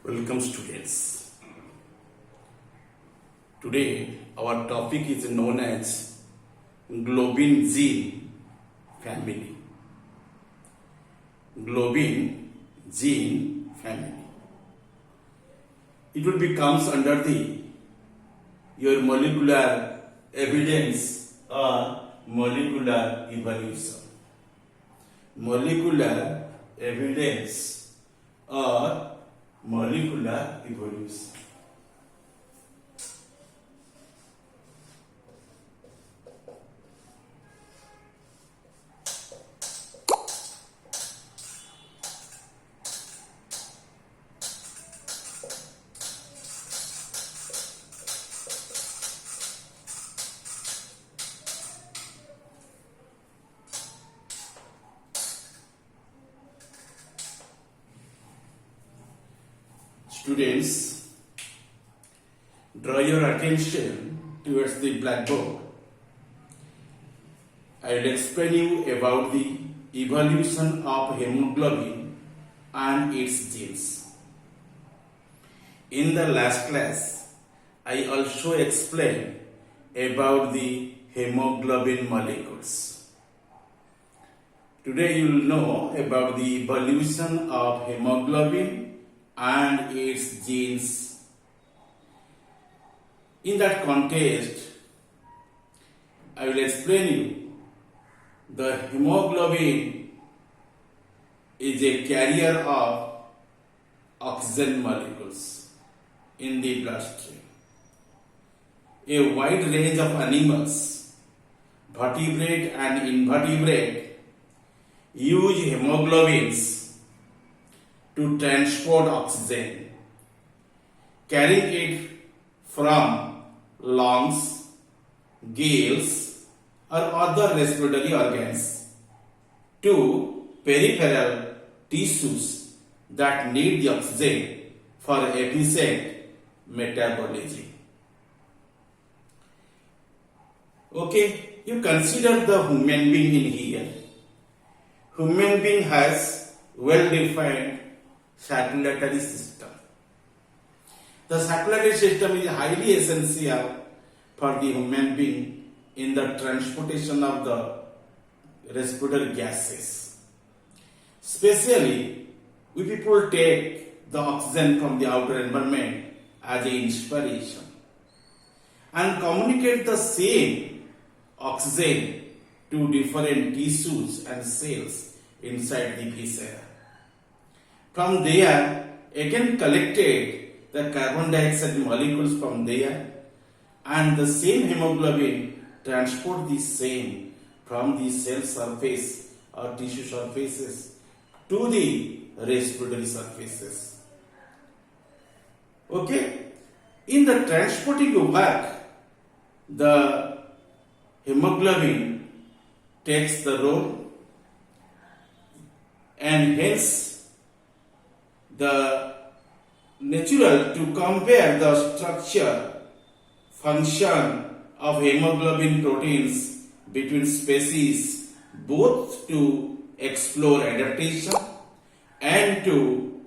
Welcome students. Today our topic is known as globin gene family. Globin gene family. It will becomes under the your molecular evidence or molecular evolution. Molecular evidence or molecular evolution. Students, draw your attention towards the blackboard. I will explain you about the evolution of hemoglobin and its genes. In the last class, I also explained about the hemoglobin molecules. Today you will know about the evolution of hemoglobin and its genes. In that context, I will explain you the hemoglobin is a carrier of oxygen molecules in the bloodstream. A wide range of animals, vertebrate and invertebrate, use hemoglobins to transport oxygen, carrying it from lungs, gills, or other respiratory organs to peripheral tissues that need the oxygen for efficient metabolism. Okay, you consider the human being in here. Human being has well-defined circulatory system. The circulatory system is highly essential for the human being in the transportation of the respiratory gases. Especially, we people take the oxygen from the outer environment as an inspiration and communicate the same oxygen to different tissues and cells inside the viscera. From there, again collected the carbon dioxide molecules from there, and the same hemoglobin transport the same from the cell surface or tissue surfaces to the respiratory surfaces. Okay, in the transporting work, the hemoglobin takes the role, and hence the natural to compare the structure, function of hemoglobin proteins between species, both to explore adaptation and to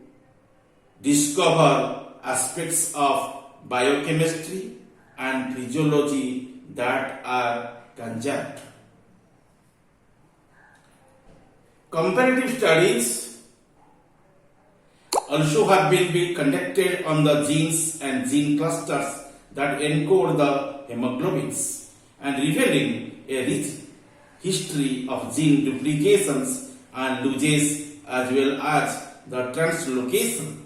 discover aspects of biochemistry and physiology that are conjunct. Comparative studies also have been conducted on the genes and gene clusters that encode the hemoglobins and revealing a rich history of gene duplications and loses as well as the translocation.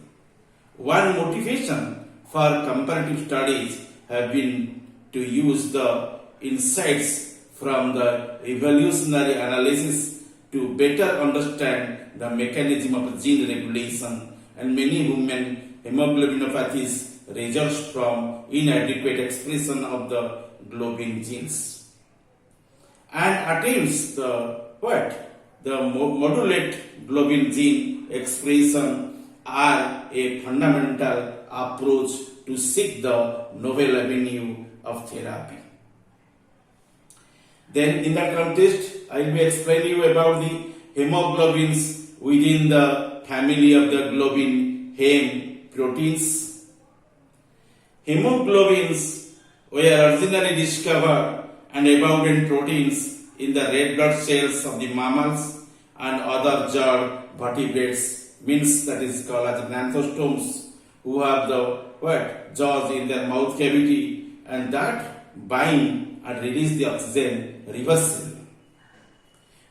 One motivation for comparative studies have been to use the insights from the evolutionary analysis to better understand the mechanism of gene regulation, and many human hemoglobinopathies results from inadequate expression of the globin genes. And attempts the modulate globin gene expression are a fundamental approach to seek the novel avenue of therapy. Then in that context, I will explain you about the hemoglobins within the family of the globin hem proteins. Hemoglobins were originally discovered and abundant proteins in the red blood cells of the mammals and other jaw vertebrates, means that is called as gnathostomes, who have the jaws in their mouth cavity and that bind and release the oxygen reversible.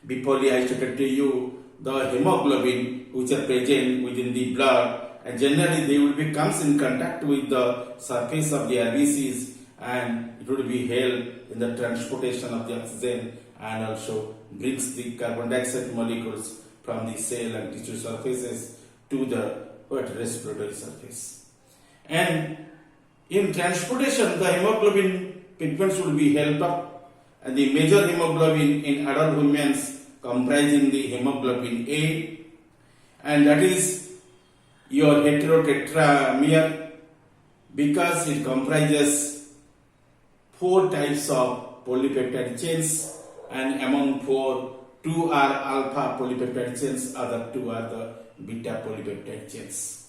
Before I stated to you the hemoglobin which are present within the blood, and generally they will be comes in contact with the surface of the RBCs and it will be held in the transportation of the oxygen and also brings the carbon dioxide molecules from the cell and tissue surfaces to the respiratory surface. And in transportation, the hemoglobin pigments will be held up, and the major hemoglobin in adult humans comprising the hemoglobin A, and that is your heterotetramer because it comprises 4 types of polypeptide chains, and among 4, 2 are alpha polypeptide chains, other 2 are the beta polypeptide chains.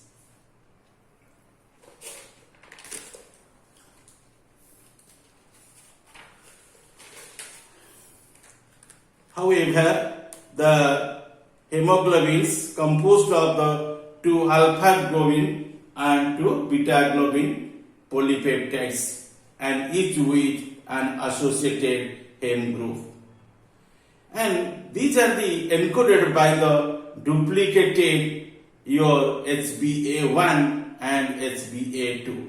However, the hemoglobins composed of the 2 alpha globin and 2 beta globin polypeptides, and each with an associated hem group. And these are the encoded by the duplicated your HbA1 and HbA2.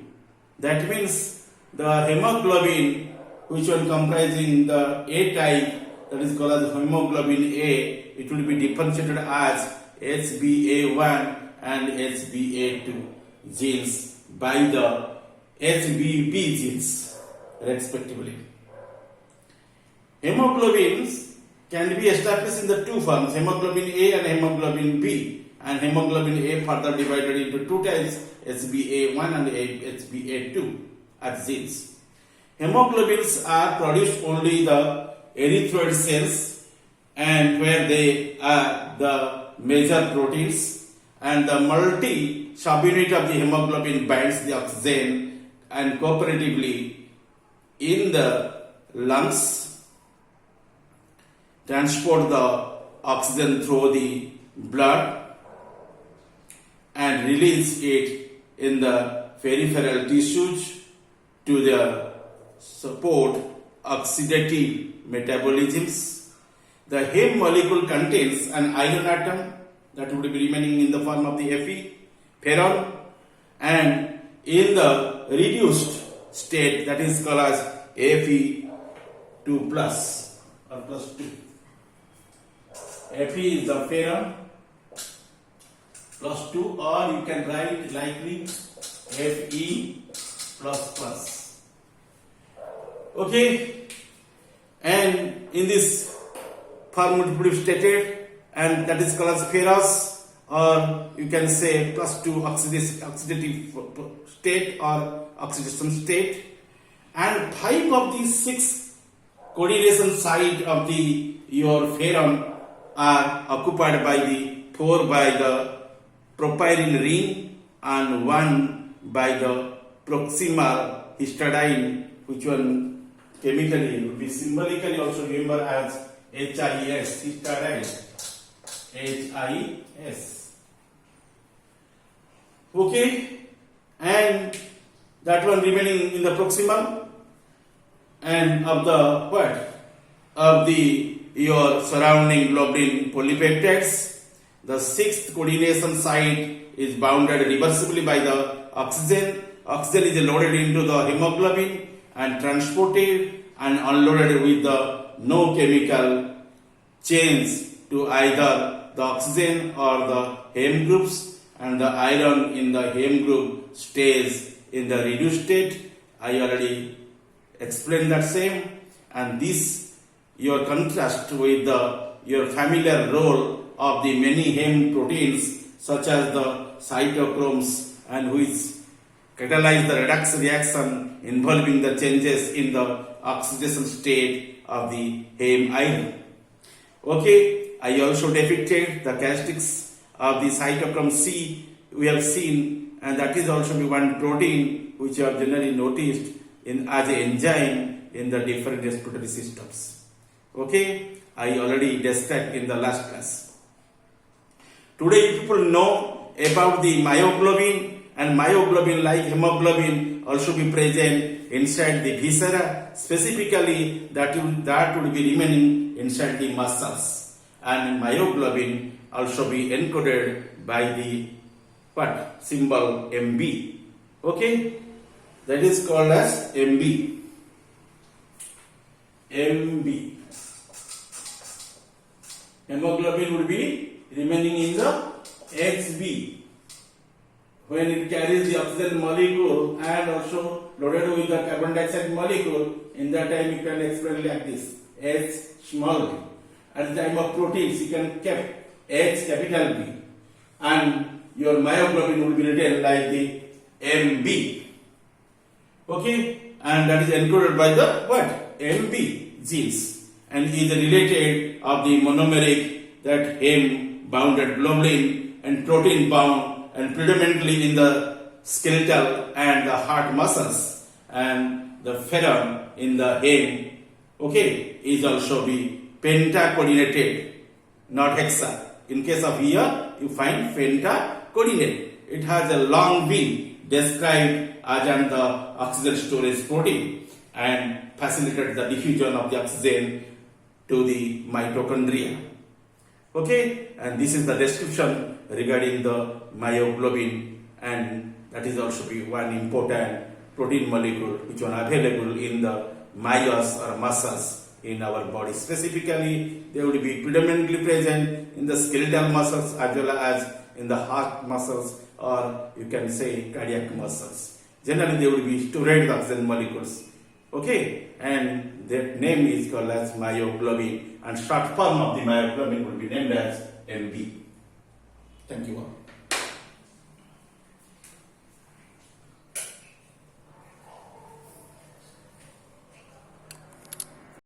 That means the hemoglobin, which one comprising the A type, that is called as hemoglobin A, it will be differentiated as HbA1 and HbA2 genes by the HBB genes respectively. Hemoglobins can be established in the 2 forms, hemoglobin A and hemoglobin B, and hemoglobin A further divided into 2 types, HbA1 and HbA2 as genes. Hemoglobins are produced only the erythroid cells, and where they are the major proteins, and the multi subunit of the hemoglobin binds the oxygen and cooperatively in the lungs transport the oxygen through the blood and release it in the peripheral tissues to the support oxidative metabolisms. The hem molecule contains an iron atom that would be remaining in the form of the Fe, ferron, and in the reduced state that is called as Fe2 plus or plus 2. Fe is the ferron plus 2, or you can write likely Fe plus plus. Okay, and in this form it would be stated, and that is called as ferrous, or you can say plus 2 oxidative state or oxidation state, and 5 of these 6 coordination site of the your ferron are occupied by the 4 by the propyrin ring and 1 by the proximal histidine, which one chemically will be symbolically also remembered as HIS, histidine, HIS. Okay, and that one remaining in the proximal, and of the what? Of the your surrounding globulin polypeptides, the 6th coordination site is bounded reversibly by the oxygen. Oxygen is loaded into the hemoglobin and transported and unloaded with the no chemical change to either the oxygen or the hem groups, and the iron in the hem group stays in the reduced state. I already explained that same, and this your contrast with the your familiar role of the many hem proteins such as the cytochromes, and which catalyze the redox reaction involving the changes in the oxidation state of the hem iron. Okay, I also depicted the characteristics of the cytochrome C. We have seen and that is also one protein which you have generally noticed in as an enzyme in the different respiratory systems. Okay, I already described in the last class. Today people know about the myoglobin, and myoglobin like hemoglobin also be present inside the viscera. Specifically that would be remaining inside the muscles, and myoglobin also be encoded by the what symbol MB. Okay, that is called as MB. MB. Hemoglobin would be remaining in the HB. When it carries the oxygen molecule and also loaded with the carbon dioxide molecule, in that time you can explain like this, H small b. At the time of proteins, you can keep H capital B, and your myoglobin would be written like the MB. Okay, and that is encoded by the what? MB genes, and is related of the monomeric, that hem bounded globulin and protein bound, and predominantly in the skeletal and the heart muscles, and the ferrum in the hem, okay, is also be pentacoordinated, not hexa. In case of here, you find pentacoordinate. It has a long wing described as an the oxygen storage protein, and facilitate the diffusion of the oxygen to the mitochondria. Okay, and this is the description regarding the myoglobin, and that is also be one important protein molecule which one available in the myos or muscles in our body. Specifically, they would be predominantly present in the skeletal muscles as well as in the heart muscles, or you can say cardiac muscles. Generally, they would be stored oxygen molecules. Okay, and their name is called as myoglobin, and short form of the myoglobin would be named as MB. Thank you all.